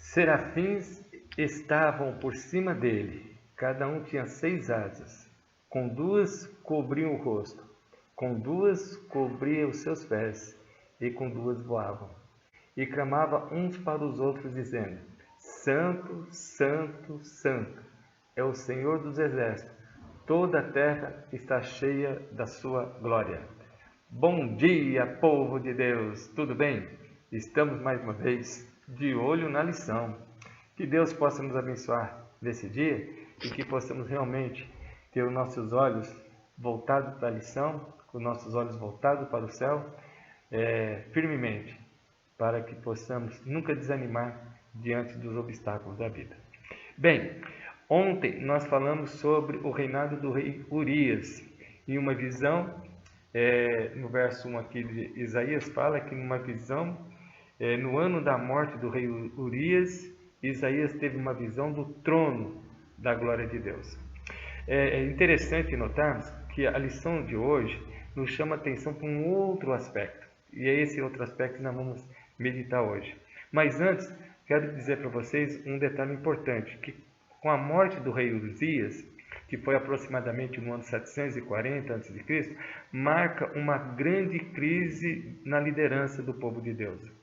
Serafins estavam por cima dele, cada um tinha 6 asas. Com 2 cobriam o rosto, com 2 cobriam os seus pés, e com 2 voavam. E clamavam uns para os outros, dizendo: Santo, Santo, Santo é o Senhor dos Exércitos, toda a terra está cheia da sua glória. Bom dia, povo de Deus, tudo bem? Estamos mais uma vez de olho na lição. Que Deus possa nos abençoar nesse dia e que possamos realmente ter os nossos olhos voltados para a lição, os nossos olhos voltados para o céu, firmemente, para que possamos nunca desanimar diante dos obstáculos da vida. Bem, ontem nós falamos sobre o reinado do rei Urias e uma visão, no verso 1 aqui de Isaías fala que numa visão, no ano da morte do rei Urias, Isaías teve uma visão do trono da glória de Deus. É interessante notarmos que a lição de hoje nos chama a atenção para um outro aspecto. E é esse outro aspecto que nós vamos meditar hoje. Mas antes, quero dizer para vocês um detalhe importante, que com a morte do rei Uzias, que foi aproximadamente no ano 740 a.C., marca uma grande crise na liderança do povo de Deus.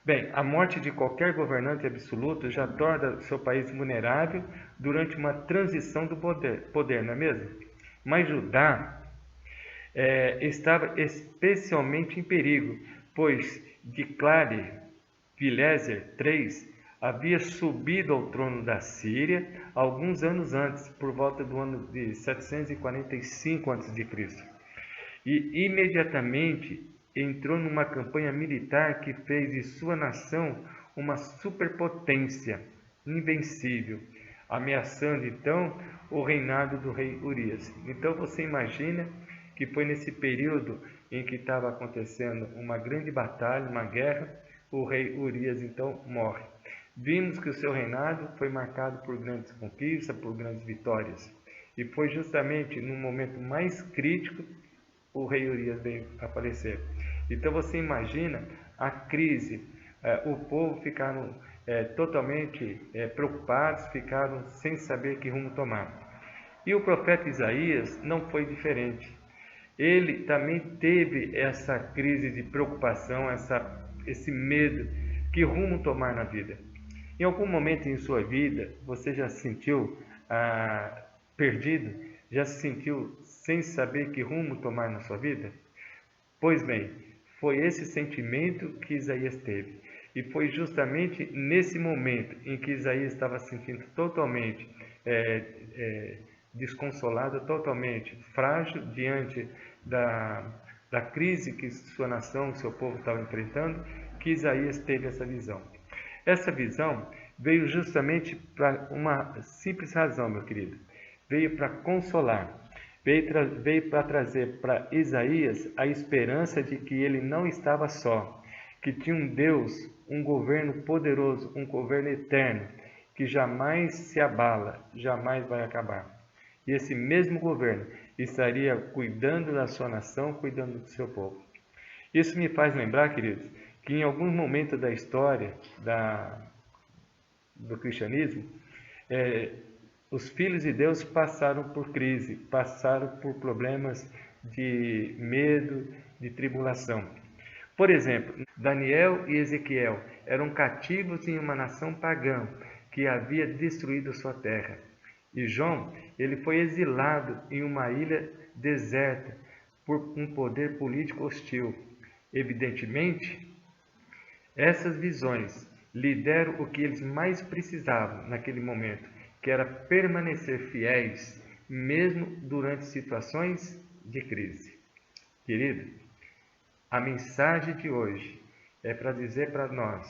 Bem, a morte de qualquer governante absoluto já torna seu país vulnerável durante uma transição do poder, não é mesmo? Mas Judá estava especialmente em perigo, pois Tiglat-Pileser III havia subido ao trono da Síria alguns anos antes, por volta do ano de 745 a.C. E imediatamente entrou numa campanha militar que fez de sua nação uma superpotência invencível, ameaçando então o reinado do rei Urias. Então você imagina que foi nesse período em que estava acontecendo uma grande batalha, uma guerra, o rei Urias então morre. Vimos que o seu reinado foi marcado por grandes conquistas, por grandes vitórias. E foi justamente no momento mais crítico o rei Urias veio a falecer. Então você imagina a crise, o povo ficaram totalmente preocupados, ficaram sem saber que rumo tomar. E o profeta Isaías não foi diferente. Ele também teve essa crise de preocupação, esse medo, que rumo tomar na vida. Em algum momento em sua vida, você já se sentiu perdido? Já se sentiu sem saber que rumo tomar na sua vida? Pois bem, foi esse sentimento que Isaías teve. E foi justamente nesse momento em que Isaías estava se sentindo totalmente desconsolado, totalmente frágil diante da crise que sua nação, seu povo estava enfrentando, que Isaías teve essa visão. Essa visão veio justamente para uma simples razão, meu querido. Veio para consolar, veio para trazer para Isaías a esperança de que ele não estava só, que tinha um Deus, um governo poderoso, um governo eterno, que jamais se abala, jamais vai acabar. E esse mesmo governo estaria cuidando da sua nação, cuidando do seu povo. Isso me faz lembrar, queridos, que em algum momento da história do cristianismo, os filhos de Deus passaram por crise, passaram por problemas de medo, de tribulação. Por exemplo, Daniel e Ezequiel eram cativos em uma nação pagã que havia destruído sua terra. E João, ele foi exilado em uma ilha deserta por um poder político hostil. Evidentemente, essas visões lhe deram o que eles mais precisavam naquele momento, que era permanecer fiéis, mesmo durante situações de crise. Querido, a mensagem de hoje é para dizer para nós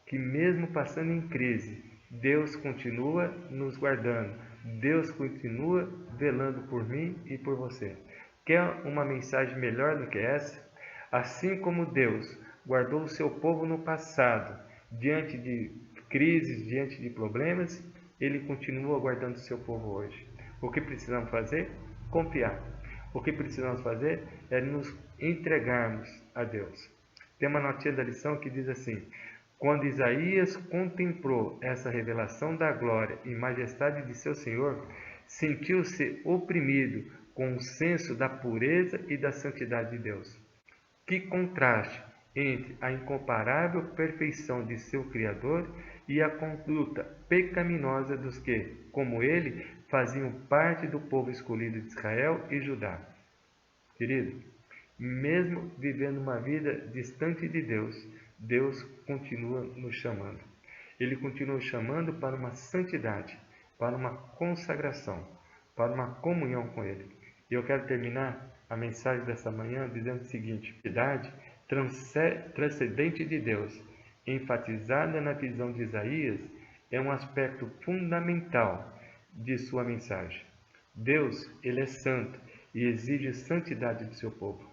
que mesmo passando em crise, Deus continua nos guardando, Deus continua velando por mim e por você. Quer uma mensagem melhor do que essa? Assim como Deus guardou o seu povo no passado, diante de crises, diante de problemas, Ele continua guardando o seu povo hoje. O que precisamos fazer? Confiar. O que precisamos fazer é nos entregarmos a Deus. Tem uma notinha da lição que diz assim: Quando Isaías contemplou essa revelação da glória e majestade de seu Senhor, sentiu-se oprimido com o senso da pureza e da santidade de Deus. Que contraste entre a incomparável perfeição de seu Criador e a conduta pecaminosa dos que, como ele, faziam parte do povo escolhido de Israel e Judá. Querido, mesmo vivendo uma vida distante de Deus, Deus continua nos chamando. Ele continua chamando para uma santidade, para uma consagração, para uma comunhão com Ele. E eu quero terminar a mensagem dessa manhã dizendo o seguinte: a santidade transcendente de Deus, enfatizada na visão de Isaías, é um aspecto fundamental de sua mensagem. Deus, Ele é santo e exige santidade do seu povo.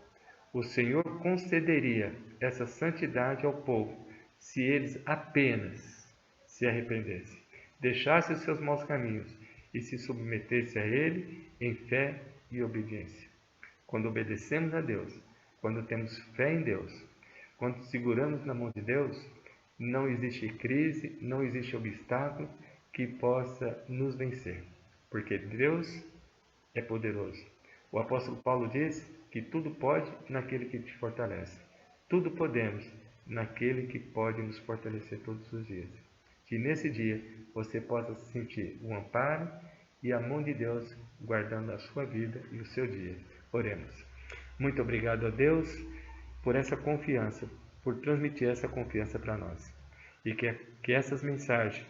O Senhor concederia essa santidade ao povo se eles apenas se arrependessem, deixassem os seus maus caminhos e se submetessem a Ele em fé e obediência. Quando obedecemos a Deus, quando temos fé em Deus, quando seguramos na mão de Deus, não existe crise, não existe obstáculo que possa nos vencer, porque Deus é poderoso. O apóstolo Paulo diz que tudo pode naquele que te fortalece. Tudo podemos naquele que pode nos fortalecer todos os dias. Que nesse dia você possa sentir o amparo e a mão de Deus guardando a sua vida e o seu dia. Oremos. Muito obrigado a Deus por essa confiança, por transmitir essa confiança para nós. E que essas mensagens,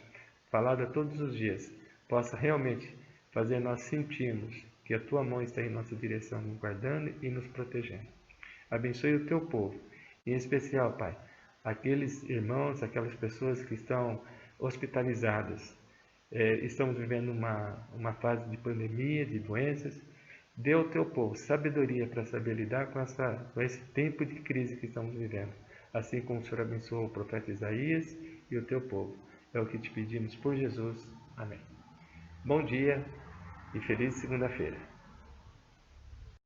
faladas todos os dias, possam realmente fazer nós sentirmos que a Tua mão está em nossa direção, nos guardando e nos protegendo. Abençoe o Teu povo, em especial, Pai, aqueles irmãos, aquelas pessoas que estão hospitalizadas. Estamos vivendo uma fase de pandemia, de doenças. Dê ao Teu povo sabedoria para saber lidar com esse tempo de crise que estamos vivendo. Assim como o Senhor abençoou o profeta Isaías e o Teu povo. É o que te pedimos por Jesus. Amém. Bom dia e feliz segunda-feira.